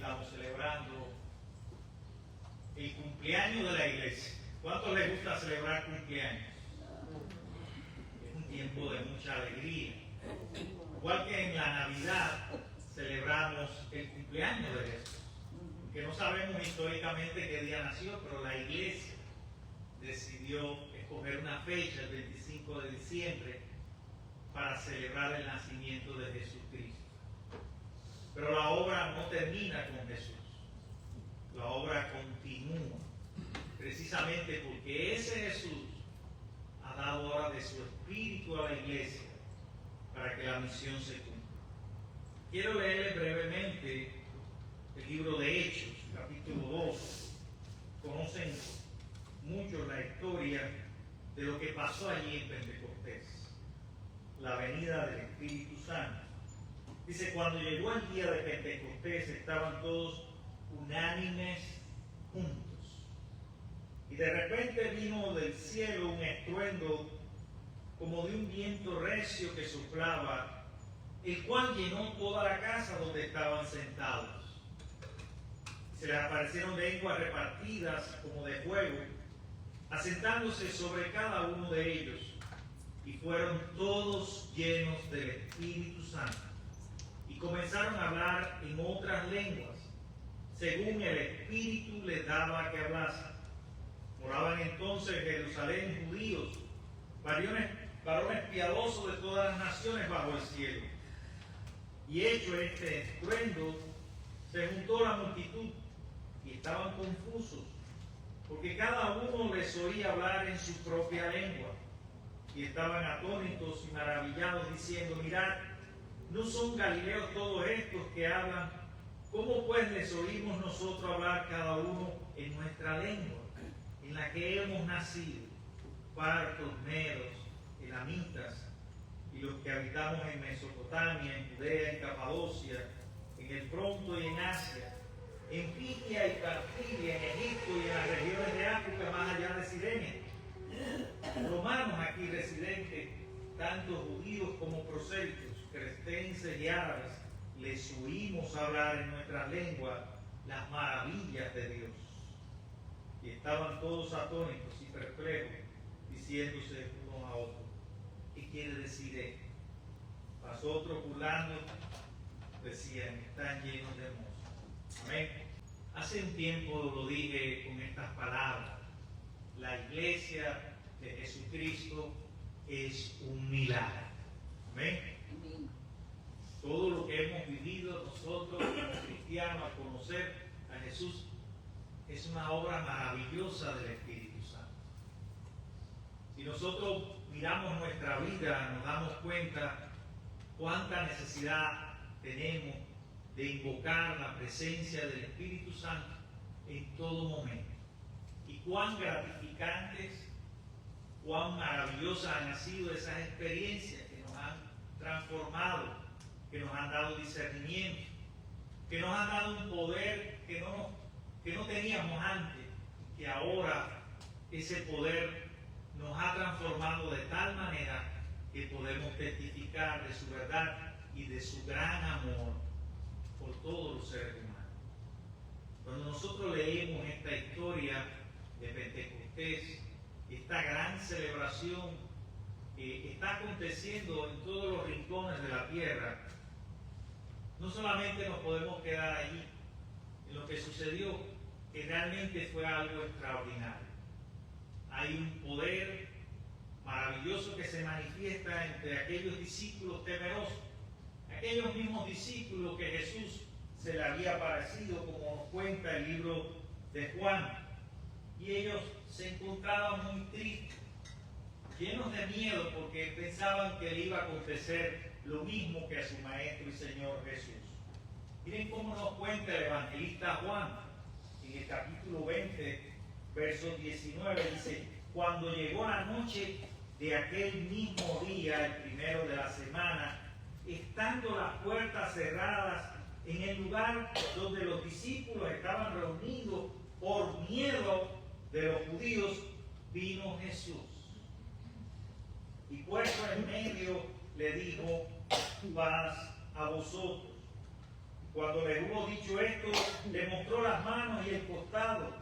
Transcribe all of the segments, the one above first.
estamos celebrando el cumpleaños de la iglesia. ¿Cuánto les gusta celebrar cumpleaños? Es un tiempo de mucha alegría. Igual que en la Navidad celebramos el cumpleaños de Jesús, que no sabemos históricamente qué día nació, pero la iglesia decidió escoger una fecha, el 25 de diciembre, para celebrar el nacimiento de Jesucristo. Pero la obra no termina con Jesús, la obra continúa, precisamente porque ese Jesús ha dado ahora de su espíritu a la iglesia para que la misión se cumpla. Quiero leerles brevemente el libro de Hechos, capítulo 2. Conocen mucho la historia de lo que pasó allí en Pentecostés, la venida del Espíritu Santo. Dice, cuando llegó el día de Pentecostés estaban todos unánimes juntos. Y de repente vino del cielo un estruendo como de un viento recio que soplaba, el cual llenó toda la casa donde estaban sentados. Se les aparecieron lenguas repartidas como de fuego, asentándose sobre cada uno de ellos, y fueron todos llenos del Espíritu Santo, y comenzaron a hablar en otras lenguas, según el Espíritu les daba que hablasen. Moraban entonces en Jerusalén judíos, varones piadosos de todas las naciones bajo el cielo. Y hecho este estruendo, se juntó la multitud, y estaban confusos, porque cada uno les oía hablar en su propia lengua, y estaban atónitos y maravillados, diciendo, mirad, ¿no son galileos todos estos que hablan? ¿Cómo pues les oímos nosotros hablar cada uno en nuestra lengua, en la que hemos nacido? Partos, medos, elamitas, y los que habitamos en Mesopotamia, en Judea, en Capadocia, en el Ponto y en Asia, en Frigia y Panfilia, en Egipto y en las regiones de África más allá de Cirene, romanos aquí residentes, tanto judíos como prosélitos, cretenses y árabes, les oímos hablar en nuestra lengua las maravillas de Dios. Y estaban todos atónitos y perplejos, diciéndose unos a otros, ¿qué quiere decir esto? Mas otros burlando decían, están llenos de mozos. Amén. Hace un tiempo lo dije con estas palabras, la iglesia de Jesucristo es un milagro. Amén. Todo lo que hemos vivido nosotros como cristianos al conocer a Jesús es una obra maravillosa del Espíritu Santo. Si nosotros miramos nuestra vida, nos damos cuenta cuánta necesidad tenemos de invocar la presencia del Espíritu Santo en todo momento. Y cuán gratificantes, cuán maravillosas han sido esas experiencias que nos han transformado, que nos han dado discernimiento, que nos han dado un poder que no teníamos antes, que ahora ese poder nos ha transformado de tal manera que podemos testificar de su verdad y de su gran amor por todos los seres humanos. Cuando nosotros leemos esta historia de Pentecostés, esta gran celebración que está aconteciendo en todos los rincones de la tierra, no solamente nos podemos quedar allí en lo que sucedió, que realmente fue algo extraordinario. Hay un poder maravilloso que se manifiesta entre aquellos discípulos temerosos, aquellos mismos discípulos que Jesús se le había aparecido, como nos cuenta el libro de Juan, y ellos se encontraban muy tristes, llenos de miedo, porque pensaban que le iba a acontecer lo mismo que a su Maestro y Señor Jesús. Miren cómo nos cuenta el evangelista Juan, en el capítulo 20, verso 19, dice, cuando llegó la noche de aquel mismo día, el primero de la semana, estando las puertas cerradas en el lugar donde los discípulos estaban reunidos por miedo de los judíos, vino Jesús. Y puesto en medio, le dijo, paz a vosotros. Cuando les hubo dicho esto, le mostró las manos y el costado,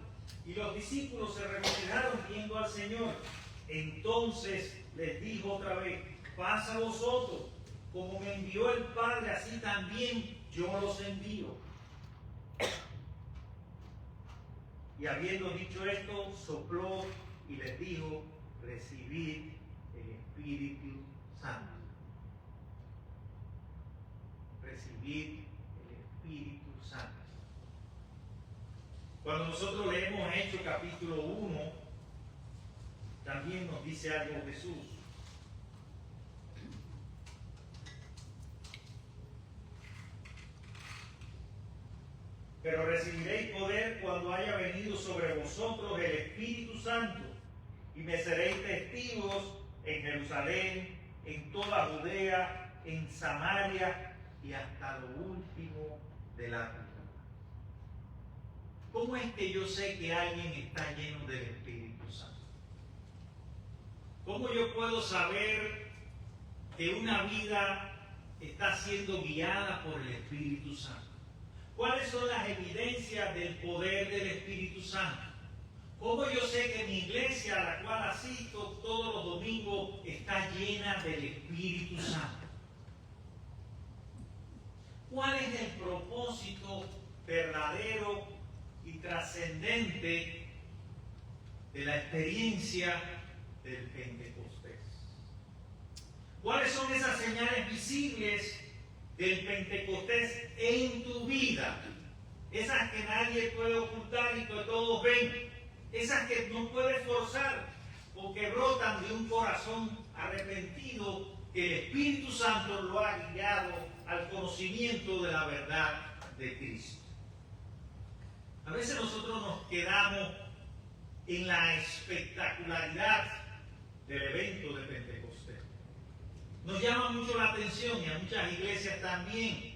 y los discípulos se regocijaron viendo al Señor. Entonces les dijo otra vez: paz a vosotros, como me envió el Padre, así también yo los envío. Y habiendo dicho esto, sopló y les dijo: recibid el Espíritu Santo. Recibid el Espíritu Santo. Cuando nosotros leemos Hechos capítulo 1, también nos dice algo Jesús. Pero recibiréis poder cuando haya venido sobre vosotros el Espíritu Santo, y me seréis testigos en Jerusalén, en toda Judea, en Samaria y hasta lo último de la tierra. ¿Cómo es que yo sé que alguien está lleno del Espíritu Santo? ¿Cómo yo puedo saber que una vida está siendo guiada por el Espíritu Santo? ¿Cuáles son las evidencias del poder del Espíritu Santo? ¿Cómo yo sé que mi iglesia, a la cual asisto todos los domingos, está llena del Espíritu Santo? ¿Cuál es el propósito verdadero y trascendente de la experiencia del Pentecostés? ¿Cuáles son esas señales visibles del Pentecostés en tu vida? Esas que nadie puede ocultar y que todos ven. Esas que no puedes forzar, porque brotan de un corazón arrepentido que el Espíritu Santo lo ha guiado al conocimiento de la verdad de Cristo. A veces nosotros nos quedamos en la espectacularidad del evento de Pentecostés. Nos llama mucho la atención, y a muchas iglesias también,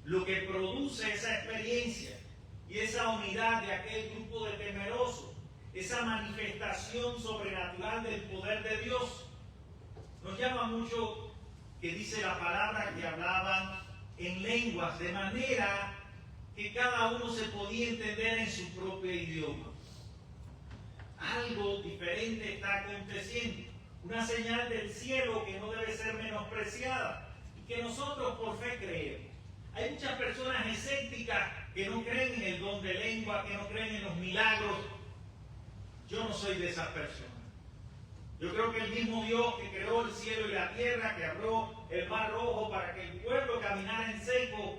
lo que produce esa experiencia y esa unidad de aquel grupo de temerosos, esa manifestación sobrenatural del poder de Dios. Nos llama mucho que dice la palabra que hablaban en lenguas, de manera que cada uno se podía entender en su propio idioma. Algo diferente está aconteciendo, una señal del cielo que no debe ser menospreciada y que nosotros por fe creemos. Hay muchas personas escépticas que no creen en el don de lengua, que no creen en los milagros. Yo no soy de esas personas. Yo creo que el mismo Dios que creó el cielo y la tierra, que abrió el mar rojo para que el pueblo caminara en seco,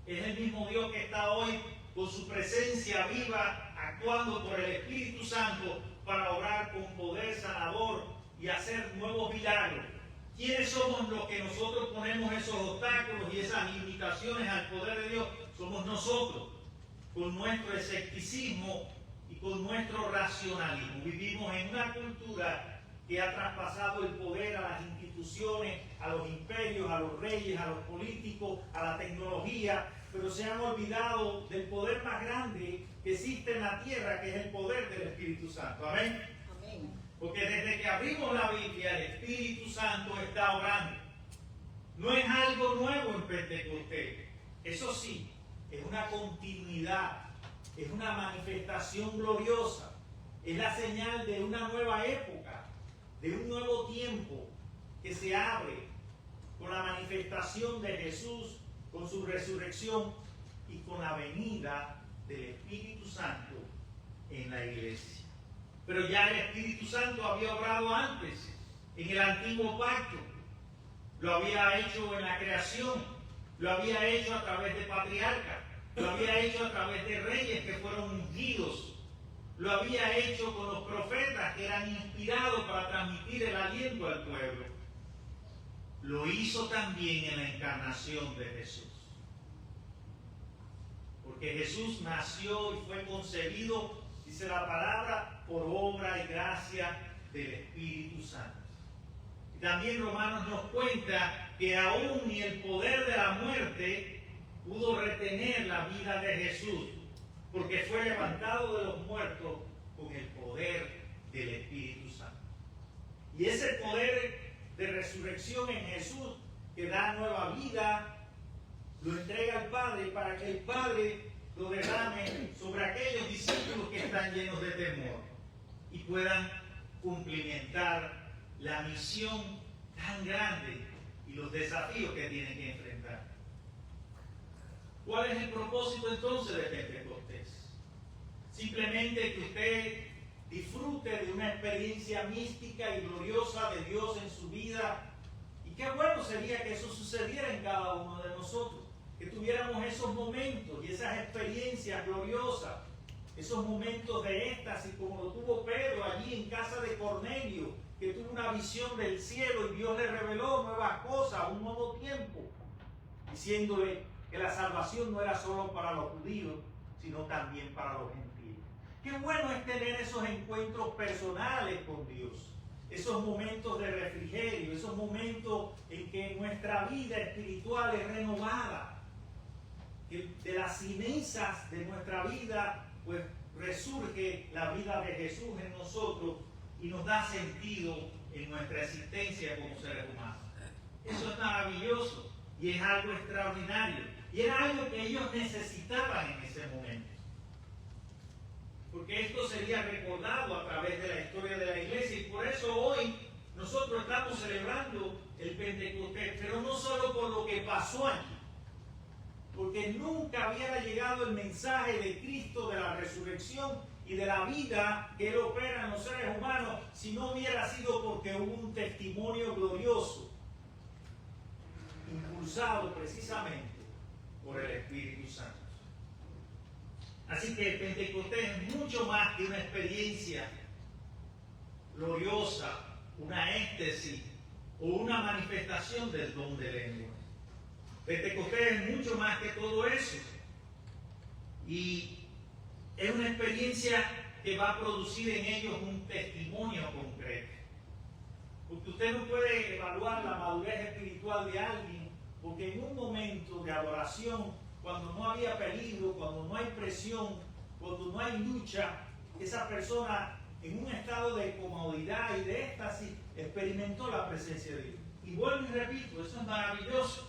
es el mismo Dios que está hoy con su presencia viva, actuando por el Espíritu Santo para obrar con poder sanador y hacer nuevos milagros. ¿Quiénes somos los que nosotros ponemos esos obstáculos y esas limitaciones al poder de Dios? Somos nosotros, con nuestro escepticismo y con nuestro racionalismo. Vivimos en una cultura que ha traspasado el poder a las instituciones, a los imperios, a los reyes, a los políticos, a la tecnología, pero se han olvidado del poder más grande que existe en la tierra, que es el poder del Espíritu Santo. ¿Amén? Amén. Porque desde que abrimos la Biblia, el Espíritu Santo está obrando. No es algo nuevo en Pentecostés. Eso sí, es una continuidad, es una manifestación gloriosa, es la señal de una nueva época, de un nuevo tiempo que se abre con la manifestación de Jesús, con su resurrección y con la venida del Espíritu Santo en la iglesia. Pero ya el Espíritu Santo había obrado antes, en el antiguo pacto. Lo había hecho en la creación, lo había hecho a través de patriarcas, lo había hecho a través de reyes que fueron ungidos, lo había hecho con los profetas que eran inspirados para transmitir el aliento al pueblo. Lo hizo también en la encarnación de Jesús. Porque Jesús nació y fue concebido, dice la palabra, por obra y gracia del Espíritu Santo. Y también Romanos nos cuenta que aún ni el poder de la muerte pudo retener la vida de Jesús, porque fue levantado de los muertos con el poder del Espíritu Santo. Y ese poder de resurrección en Jesús que da nueva vida lo entrega al Padre para que el Padre lo derrame sobre aquellos discípulos que están llenos de temor y puedan cumplimentar la misión tan grande y los desafíos que tienen que enfrentar. ¿Cuál es el propósito entonces de Pentecostés? Simplemente que usted disfrute de una experiencia mística y gloriosa de Dios en su vida. Y qué bueno sería que eso sucediera en cada uno de nosotros, que tuviéramos esos momentos y esas experiencias gloriosas, esos momentos de éxtasis como lo tuvo Pedro allí en casa de Cornelio, que tuvo una visión del cielo y Dios le reveló nuevas cosas, un nuevo tiempo, diciéndole que la salvación no era solo para los judíos, sino también para los gentiles. Qué bueno es tener esos encuentros personales con Dios, esos momentos de refrigerio, esos momentos en que nuestra vida espiritual es renovada, que de las cenizas de nuestra vida pues resurge la vida de Jesús en nosotros y nos da sentido en nuestra existencia como seres humanos. Eso es maravilloso y es algo extraordinario y era algo que ellos necesitaban en ese momento, porque esto sería recordado a través de la historia de la iglesia y por eso hoy nosotros estamos celebrando el Pentecostés, pero no solo por lo que pasó allí, porque nunca había llegado el mensaje de Cristo, de la resurrección y de la vida que Él opera en los seres humanos, si no hubiera sido porque hubo un testimonio glorioso, impulsado precisamente por el Espíritu Santo. Así que el Pentecostés es mucho más que una experiencia gloriosa, una éxtasis o una manifestación del don de lengua. Pentecostés es mucho más que todo eso. Y es una experiencia que va a producir en ellos un testimonio concreto. Porque usted no puede evaluar la madurez espiritual de alguien, porque en un momento de adoración, cuando no había peligro, cuando no hay presión, cuando no hay lucha, esa persona en un estado de comodidad y de éxtasis experimentó la presencia de Dios. Y vuelvo y repito, eso es maravilloso,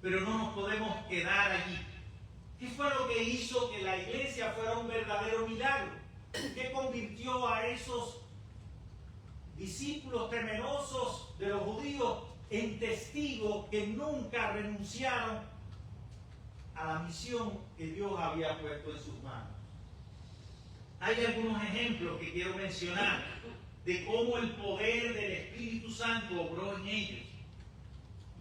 pero no nos podemos quedar allí. ¿Qué fue lo que hizo que la iglesia fuera un verdadero milagro? ¿Qué convirtió a esos discípulos temerosos de los judíos en testigos que nunca renunciaron a la misión que Dios había puesto en sus manos? Hay algunos ejemplos que quiero mencionar de cómo el poder del Espíritu Santo obró en ellos,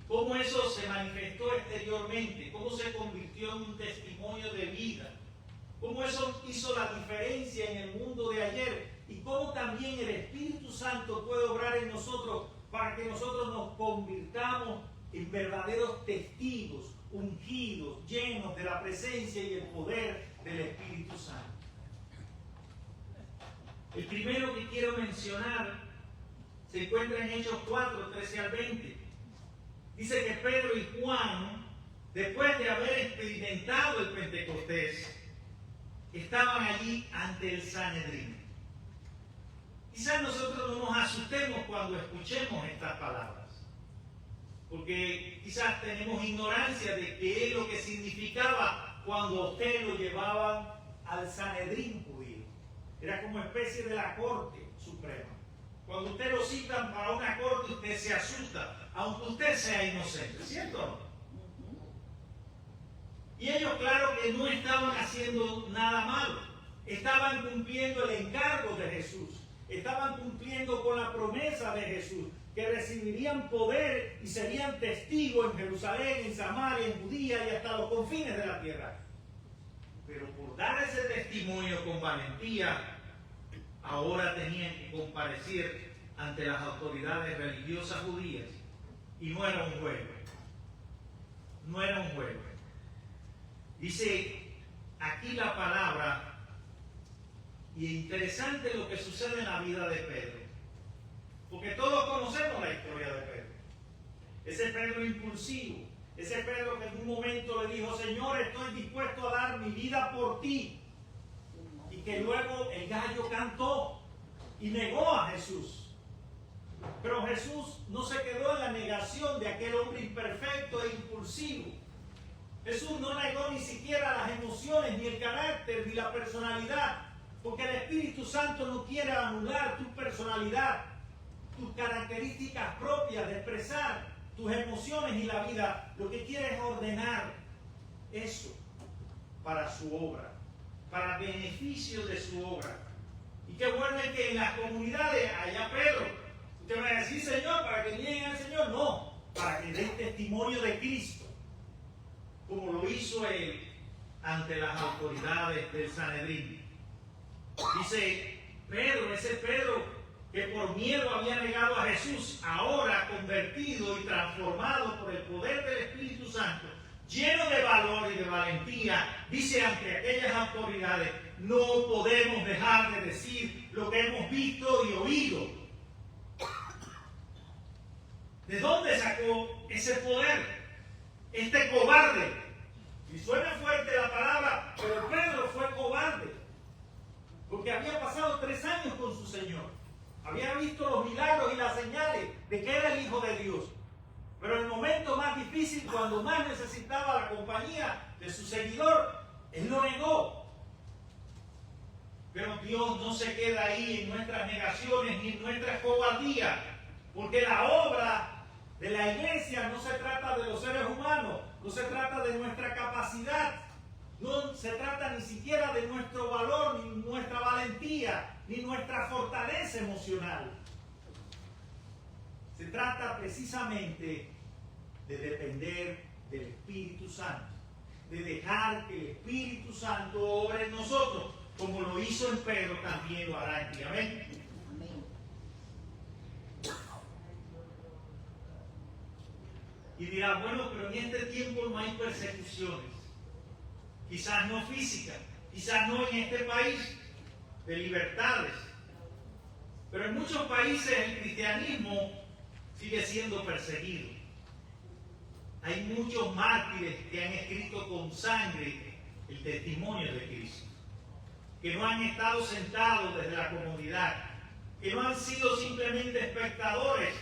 cómo eso se manifestó exteriormente, cómo se convirtió en un testimonio de vida, cómo eso hizo la diferencia en el mundo de ayer y cómo también el Espíritu Santo puede obrar en nosotros para que nosotros nos convirtamos en verdaderos testigos, ungidos, llenos de la presencia y el poder del Espíritu Santo. El primero que quiero mencionar se encuentra en Hechos 4, 13 al 20. Dice que Pedro y Juan, después de haber experimentado el Pentecostés, estaban allí ante el Sanedrín. Quizás nosotros no nos asustemos cuando escuchemos estas palabras, porque quizás tenemos ignorancia de qué es lo que significaba cuando a usted lo llevaban al Sanedrín judío. Era como especie de la corte suprema. Cuando usted lo citan para una corte, usted se asusta, aunque usted sea inocente, ¿cierto o no? Y ellos, claro que no estaban haciendo nada malo, estaban cumpliendo el encargo de Jesús, estaban cumpliendo con la promesa de Jesús, que recibirían poder y serían testigos en Jerusalén, en Samaria, en Judía y hasta los confines de la tierra. Pero por dar ese testimonio con valentía, ahora tenían que comparecer ante las autoridades religiosas judías. Y no era un juego. No era un juego. Dice aquí la palabra, y interesante lo que sucede en la vida de Pedro. Porque todos conocemos la historia de Pedro. Ese Pedro impulsivo, ese Pedro que en un momento le dijo: Señor, estoy dispuesto a dar mi vida por ti. Y que luego el gallo cantó y negó a Jesús. Pero Jesús no se quedó en la negación de aquel hombre imperfecto e impulsivo. Jesús no negó ni siquiera las emociones, ni el carácter, ni la personalidad, porque el Espíritu Santo no quiere anular tu personalidad, tus características propias de expresar tus emociones y la vida. Lo que quiere es ordenar eso para su obra, para beneficio de su obra. Y qué bueno es que en las comunidades haya Pedro. Usted va a decir, Señor, para que nieguen al Señor. No, para que den testimonio de Cristo, como lo hizo él ante las autoridades del Sanedrín. Dice Pedro, ese Pedro que por miedo había negado a Jesús, ahora convertido y transformado por el poder del Espíritu Santo, lleno de valor y de valentía, dice ante aquellas autoridades: no podemos dejar de decir lo que hemos visto y oído. ¿De dónde sacó ese poder este cobarde? Y suena fuerte la palabra, pero Pedro fue cobarde, porque había pasado 3 años con su Señor, había visto los milagros y las señales de que era el Hijo de Dios, pero en el momento más difícil, cuando más necesitaba la compañía de su seguidor, él lo negó. Pero Dios no se queda ahí en nuestras negaciones ni en nuestras cobardías, porque la obra de la iglesia no se trata de los seres humanos, no se trata de nuestra capacidad, no se trata ni siquiera de nuestro valor, ni nuestra valentía, ni nuestra fortaleza emocional. Se trata precisamente de depender del Espíritu Santo, de dejar que el Espíritu Santo obre en nosotros, como lo hizo en Pedro, también lo hará en ti. Amén. Y dirá, bueno, pero en este tiempo no hay persecuciones. Quizás no físicas, quizás no en este país de libertades. Pero en muchos países el cristianismo sigue siendo perseguido. Hay muchos mártires que han escrito con sangre el testimonio de Cristo, que no han estado sentados desde la comodidad, que no han sido simplemente espectadores,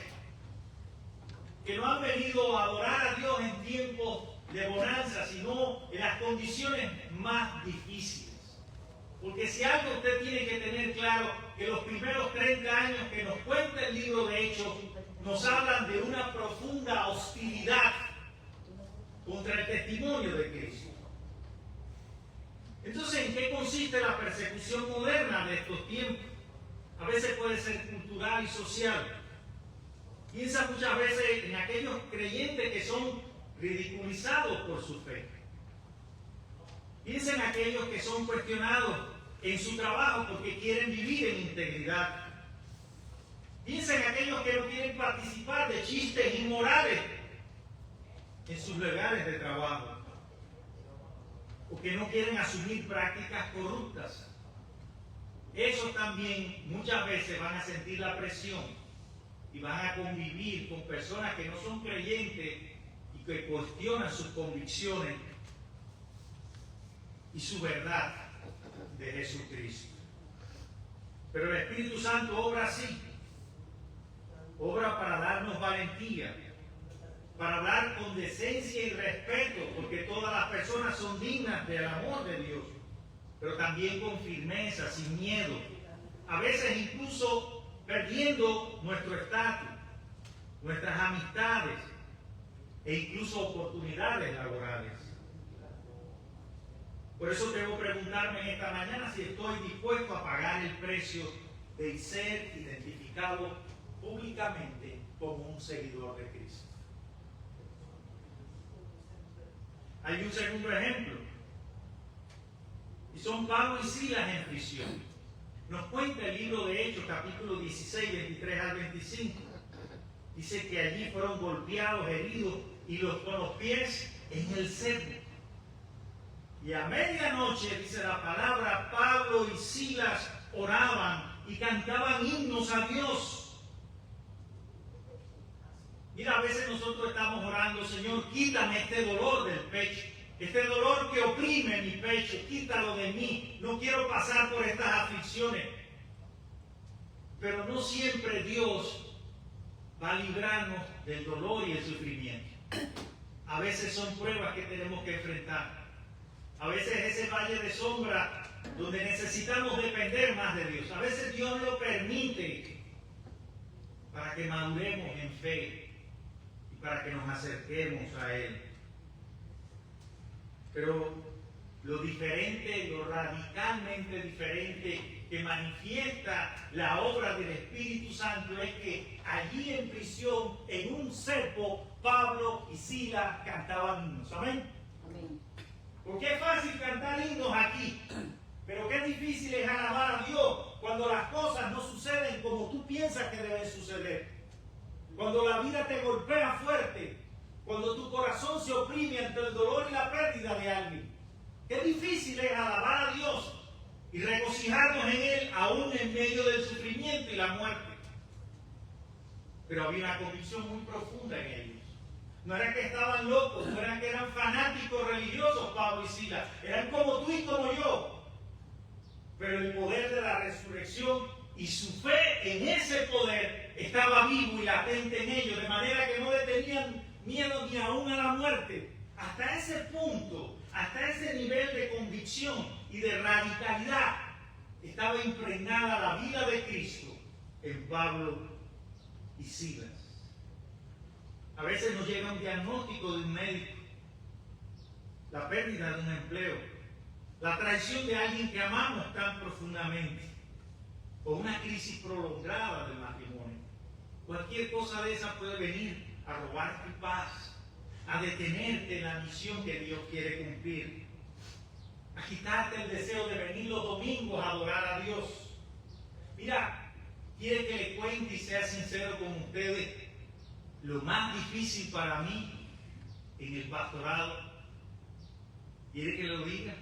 que no han venido a adorar a Dios en tiempos de bonanza, sino en las condiciones más difíciles. Porque si algo usted tiene que tener claro, que los primeros 30 años que nos cuenta el libro de Hechos nos hablan de una profunda hostilidad contra el testimonio de Cristo. Entonces, ¿en qué consiste la persecución moderna de estos tiempos? A veces puede ser cultural y social. Piensa muchas veces en aquellos creyentes que son ridiculizados por su fe. Piensa en aquellos que son cuestionados en su trabajo porque quieren vivir en integridad. Piensa en aquellos que no quieren participar de chistes inmorales en sus lugares de trabajo, o que no quieren asumir prácticas corruptas. Esos también muchas veces van a sentir la presión y van a convivir con personas que no son creyentes y que cuestionan sus convicciones y su verdad de Jesucristo. Pero el Espíritu Santo obra así, obra para darnos valentía, para hablar con decencia y respeto, porque todas las personas son dignas del amor de Dios, pero también con firmeza, sin miedo, a veces incluso perdiendo nuestro estatus, nuestras amistades e incluso oportunidades laborales. Por eso debo preguntarme en esta mañana si estoy dispuesto a pagar el precio de ser identificado públicamente como un seguidor de Cristo. Hay un segundo ejemplo, y son Pablo y Silas en prisión. Nos cuenta el libro de Hechos, capítulo 16, 23 al 25. Dice que allí fueron golpeados, heridos, y con los pies en el cepo. Y a medianoche, dice la palabra, Pablo y Silas oraban y cantaban himnos a Dios. Mira, a veces nosotros estamos orando: Señor, quítame este dolor del pecho, este dolor que oprime mi pecho, quítalo de mí, no quiero pasar por estas aflicciones. Pero no siempre Dios va a librarnos del dolor y el sufrimiento. A veces son pruebas que tenemos que enfrentar. A veces ese valle de sombra donde necesitamos depender más de Dios. A veces Dios lo permite para que maduremos en fe y para que nos acerquemos a Él. Pero lo diferente, lo radicalmente diferente que manifiesta la obra del Espíritu Santo es que allí en prisión, en un cepo, Pablo y Silas cantaban himnos. ¿Amén? Amén. Porque es fácil cantar himnos aquí, pero qué difícil es alabar a Dios cuando las cosas no suceden como tú piensas que deben suceder. Cuando la vida te golpea fuerte, cuando tu corazón se oprime ante el dolor y la pérdida de alguien. Qué difícil es alabar a Dios y regocijarnos en Él aún en medio del sufrimiento y la muerte. Pero había una convicción muy profunda en ellos. No era que estaban locos, no eran que eran fanáticos religiosos, Pablo y Silas. Eran como tú y como yo. Pero el poder de la resurrección y su fe en ese poder estaba vivo y latente en ellos, de manera que no le tenían miedo ni aún a la muerte. Hasta ese punto, hasta ese nivel de convicción y de radicalidad, estaba impregnada la vida de Cristo en Pablo y Silas. A veces nos llega un diagnóstico de un médico, la pérdida de un empleo, la traición de alguien que amamos tan profundamente, o una crisis prolongada del matrimonio. Cualquier cosa de esa puede venir a robar tu paz, a detenerte en la misión que Dios quiere cumplir, a quitarte el deseo de venir los domingos a adorar a Dios. Mira, quiere que le cuente y sea sincero con ustedes. Lo más difícil para mí en el pastorado, ¿quiere que lo diga?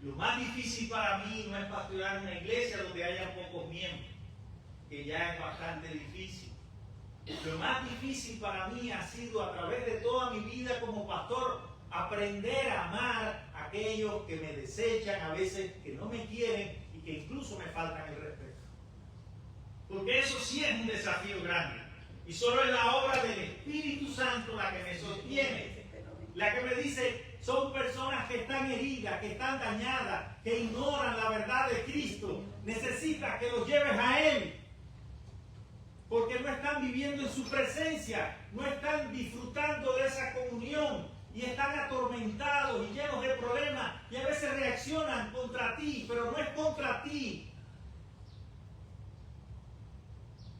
Lo más difícil para mí no es pastorear una iglesia donde haya pocos miembros, que ya es bastante difícil. Lo más difícil para mí ha sido, a través de toda mi vida como pastor, aprender a amar a aquellos que me desechan, a veces que no me quieren y que incluso me faltan el respeto. Porque eso sí es un desafío grande. Y solo es la obra del Espíritu Santo la que me sostiene, la que me dice, son personas que están heridas, que están dañadas, que ignoran la verdad de Cristo. Necesitas que los lleves a Él, porque no están viviendo en su presencia, no están disfrutando de esa comunión y están atormentados y llenos de problemas y a veces reaccionan contra ti, pero no es contra ti.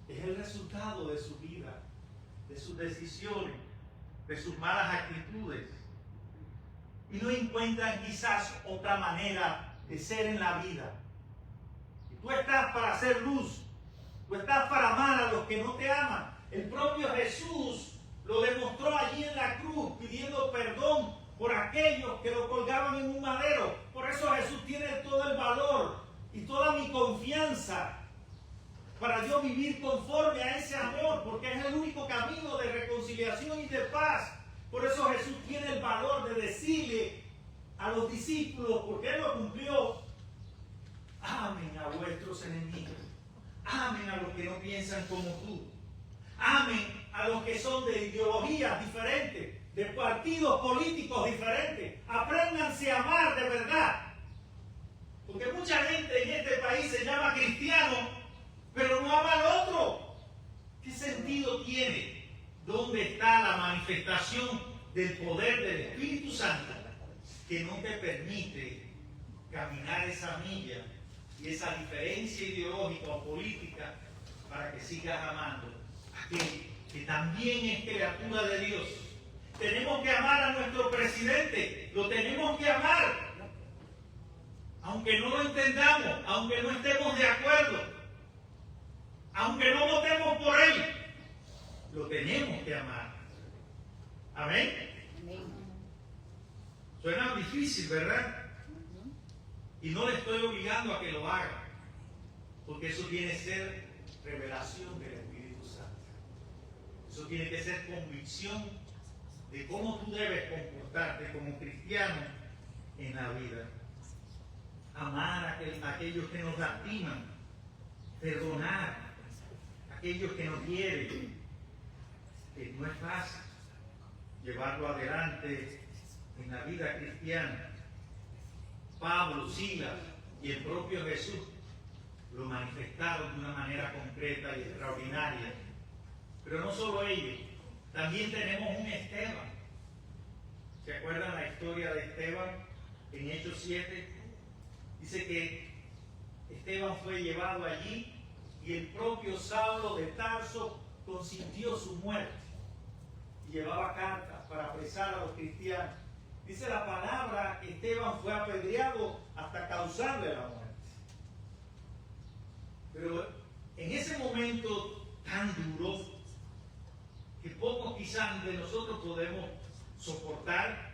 Es el resultado de su vida, de sus decisiones, de sus malas actitudes. Y no encuentran quizás otra manera de ser en la vida. Y tú estás para hacer luz, tú estás para amar a los que no te aman. El propio Jesús lo demostró allí en la cruz, pidiendo perdón por aquellos que lo colgaban en un madero. Por eso Jesús tiene todo el valor y toda mi confianza para yo vivir conforme a ese amor, porque es el único camino de reconciliación y de paz. Por eso Jesús tiene el valor de decirle a los discípulos, porque Él lo cumplió: amen a vuestros enemigos, amen a los que no piensan como tú, amen a los que son de ideologías diferentes, de partidos políticos diferentes. Apréndanse a amar de verdad, porque mucha gente en este país se llama cristiano, pero no ama al otro. ¿Qué sentido tiene? ¿Dónde está la manifestación del poder del Espíritu Santo que no te permite caminar esa milla y esa diferencia ideológica o política para que sigas amando a aquel que también es criatura de Dios? Tenemos que amar a nuestro presidente, lo tenemos que amar, aunque no lo entendamos, aunque no estemos de acuerdo, aunque no votemos por él, lo tenemos que amar. ¿Amén? Amén. Suena difícil, ¿verdad? Y no le estoy obligando a que lo haga, porque eso tiene que ser revelación del Espíritu Santo. Eso tiene que ser convicción de cómo tú debes comportarte como cristiano en la vida. Amar a aquellos que nos lastiman, perdonar a aquellos que nos hieren, que no es fácil. llevarlo adelante en la vida cristiana. Pablo, Silas y el propio Jesús lo manifestaron de una manera concreta y extraordinaria. Pero no solo ellos, también tenemos un Esteban. ¿Se acuerdan la historia de Esteban en Hechos 7? Dice que Esteban fue llevado allí y el propio Saulo de Tarso consintió su muerte. Y llevaba cartas para apresar a los cristianos. Dice la palabra que Esteban fue apedreado hasta causarle la muerte. Pero en ese momento tan duro, que pocos quizás de nosotros podemos soportar,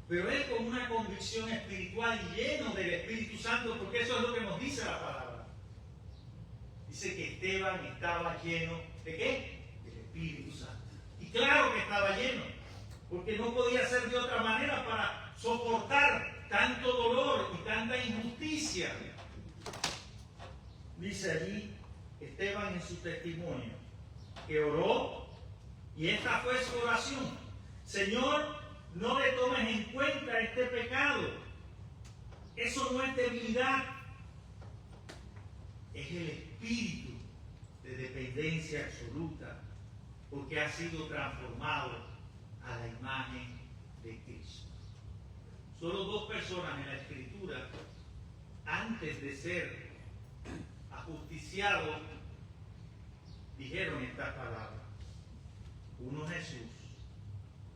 pero él con una convicción espiritual y lleno del Espíritu Santo, porque eso es lo que nos dice la palabra. Dice que Esteban estaba lleno ¿de qué? Del Espíritu Santo. Y claro que estaba lleno, porque no podía ser de otra manera para soportar tanto dolor y tanta injusticia. Dice allí Esteban en su testimonio que oró, y esta fue su oración: Señor, no le tomes en cuenta este pecado. Eso no es debilidad, es el espíritu de dependencia absoluta, porque ha sido transformado a la imagen de Cristo. Solo dos personas en la Escritura, antes de ser ajusticiados, dijeron estas palabras. Uno Jesús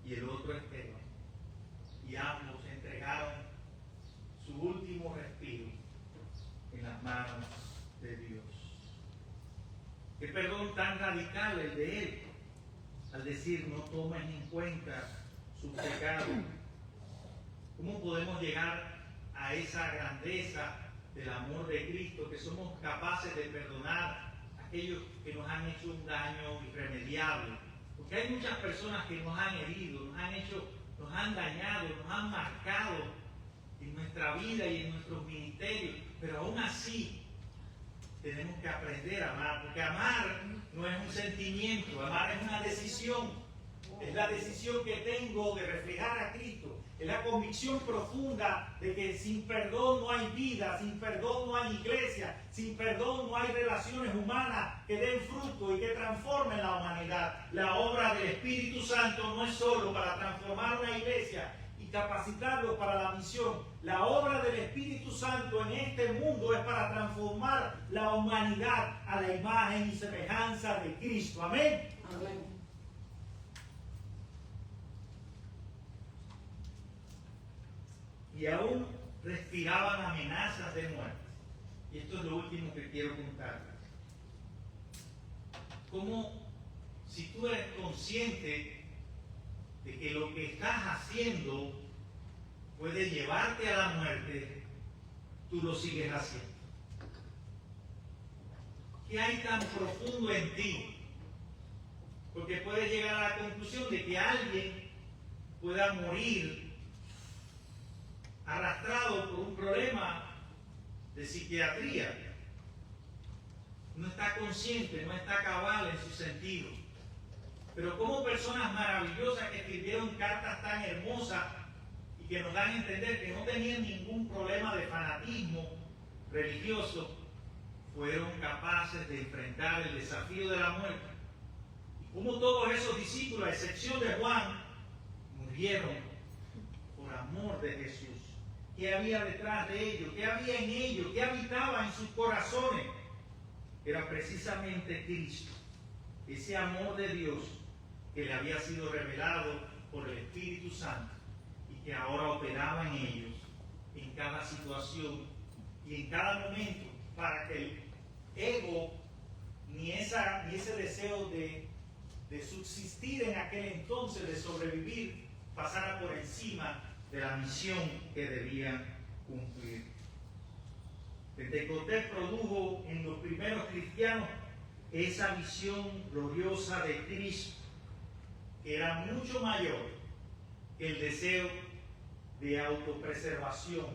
y el otro Esteban. Y ambos entregaron su último respiro en las manos de Dios. Qué perdón tan radical el de él, al decir no tomes en cuenta su pecado. ¿Cómo podemos llegar a esa grandeza del amor de Cristo, que somos capaces de perdonar a aquellos que nos han hecho un daño irremediable? Porque hay muchas personas que nos han herido, nos han dañado, nos han marcado en nuestra vida y en nuestros ministerios, pero aún así tenemos que aprender a amar, porque amar no es un sentimiento, amar es una decisión. Es la decisión que tengo de reflejar a Cristo. Es la convicción profunda de que sin perdón no hay vida, sin perdón no hay iglesia, sin perdón no hay relaciones humanas que den fruto y que transformen la humanidad. La obra del Espíritu Santo no es solo para transformar una iglesia y capacitarlos para la misión. La obra del Espíritu Santo en este mundo es para transformar la humanidad a la imagen y semejanza de Cristo. Amén. Amén. Y aún respiraban amenazas de muerte. Y esto es lo último que quiero contarles. Como si tú eres consciente de que lo que estás haciendo puede llevarte a la muerte, tú lo sigues haciendo. ¿Qué hay tan profundo en ti? Porque puedes llegar a la conclusión de que alguien pueda morir arrastrado por un problema de psiquiatría. No está consciente, no está cabal en su sentido. Pero como personas maravillosas que escribieron cartas tan hermosas y que nos dan a entender que no tenían ningún problema de fanatismo religioso, fueron capaces de enfrentar el desafío de la muerte. Y como todos esos discípulos, a excepción de Juan, murieron por amor de Jesús. ¿Qué había detrás de ellos? ¿Qué había en ellos? ¿Qué habitaba en sus corazones? Era precisamente Cristo, ese amor de Dios que le había sido revelado por el Espíritu Santo y que ahora operaba en ellos, en cada situación y en cada momento, para que el ego ni ese deseo de subsistir en aquel entonces, de sobrevivir, pasara por encima de la misión que debían cumplir. Pentecostés produjo en los primeros cristianos esa visión gloriosa de Cristo, que era mucho mayor que el deseo de autopreservación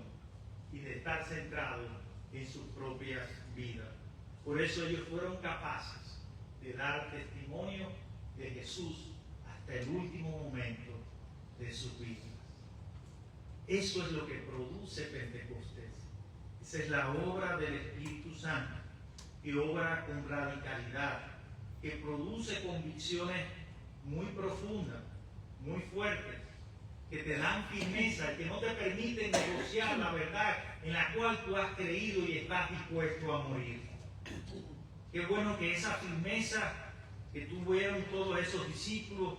y de estar centrados en sus propias vidas. Por eso ellos fueron capaces de dar testimonio de Jesús hasta el último momento de sus vidas. Eso es lo que produce Pentecostés. Esa es la obra del Espíritu Santo, que obra con radicalidad, que produce convicciones muy profundas, muy fuertes, que te dan firmeza y que no te permiten negociar la verdad en la cual tú has creído y estás dispuesto a morir. Qué bueno que esa firmeza que tuvieron todos esos discípulos,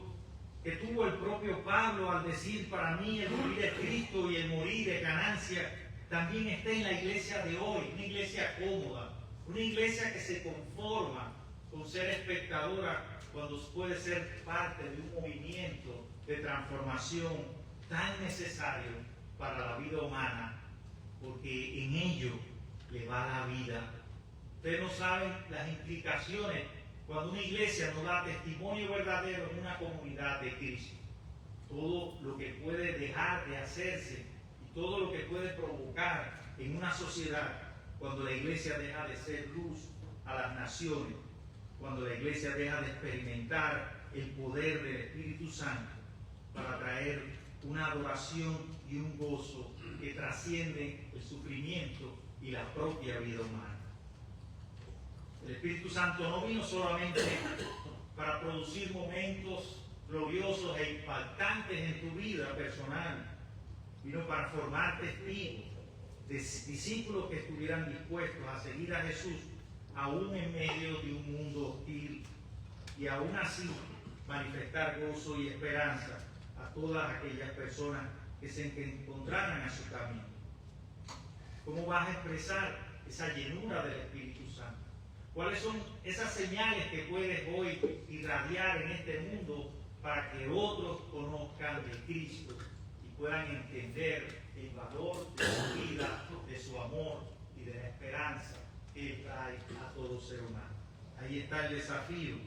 que tuvo el propio Pablo al decir, para mí el vivir es Cristo y el morir es ganancia, también está en la iglesia de hoy, una iglesia cómoda, una iglesia que se conforma con ser espectadora cuando puede ser parte de un movimiento de transformación tan necesario para la vida humana, porque en ello le va la vida. Ustedes no saben las implicaciones cuando una iglesia no da testimonio verdadero en una comunidad de Cristo. Todo lo que puede dejar de hacerse y todo lo que puede provocar en una sociedad cuando la iglesia deja de ser luz a las naciones, cuando la iglesia deja de experimentar el poder del Espíritu Santo para traer una adoración y un gozo que trasciende el sufrimiento y la propia vida humana. El Espíritu Santo no vino solamente para producir momentos gloriosos e impactantes en tu vida personal, vino para formar testigos, discípulos que estuvieran dispuestos a seguir a Jesús aún en medio de un mundo hostil y aún así manifestar gozo y esperanza a todas aquellas personas que se encontraran a su camino. ¿Cómo vas a expresar esa llenura del Espíritu Santo? ¿Cuáles son esas señales que puedes hoy irradiar en este mundo para que otros conozcan de Cristo y puedan entender el valor de su vida, de su amor y de la esperanza que Él trae a todo ser humano? Ahí está el desafío.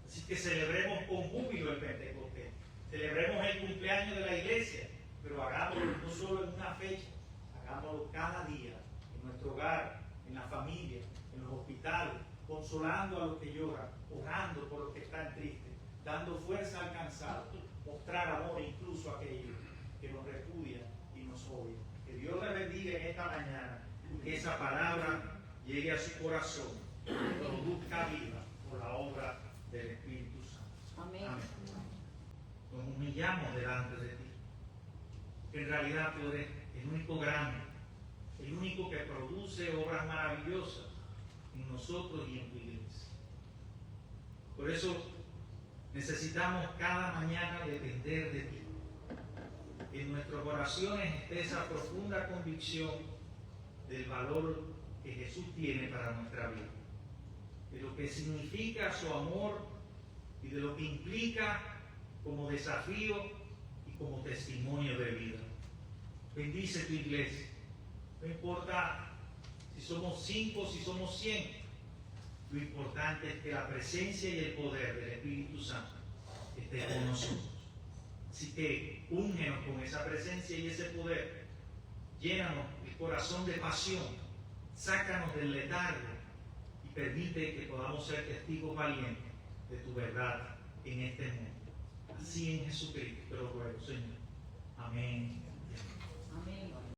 Así que celebremos con júbilo el Pentecostés. Celebremos el cumpleaños de la iglesia, pero hagámoslo no solo en una fecha, hagámoslo cada día, en nuestro hogar, en la familia, en los hospitales, consolando a los que lloran, orando por los que están tristes, dando fuerza al cansado, mostrar amor incluso a aquellos que nos repudian y nos odian. Que Dios les bendiga en esta mañana y que esa palabra llegue a su corazón y produzca vida por la obra del Espíritu Santo. Amén. Amén. Nos humillamos delante de ti. En realidad tú eres el único grande, el único que produce obras maravillosas en nosotros y en tu iglesia. Por eso necesitamos cada mañana depender de ti. Que en nuestras oraciones esté esa profunda convicción del valor que Jesús tiene para nuestra vida, de lo que significa su amor y de lo que implica como desafío y como testimonio de vida. Bendice tu iglesia. No importa si somos 5, si somos 100. Lo importante es que la presencia y el poder del Espíritu Santo esté con nosotros. Así que úngenos con esa presencia y ese poder. Llénanos el corazón de pasión. Sácanos del letargo y permite que podamos ser testigos valientes de tu verdad en este mundo. Así en Jesucristo te lo ruego, Señor. Amén. Amén.